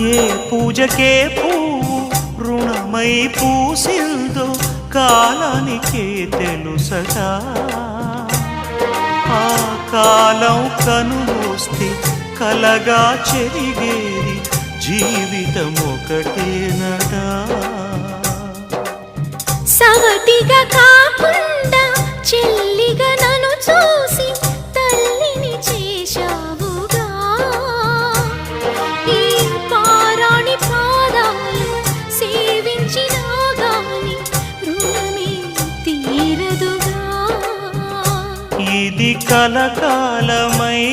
ఏ పూజకే పువ్వు రుణమై పూసిందో కాలానికే తెలుసట. ఆ కాలం కనుమూస్తే కలగా చెరిగేది జీవితం ఒకటేనట. సవతిగా కాకుండా చెల్లిగా నన్ను చూసి తల్లిని చేశావుగా. ఈ పారాణి పాదాలు సేవించినా గాని రుణమే తీరదుగా. ఇది కలకాలమై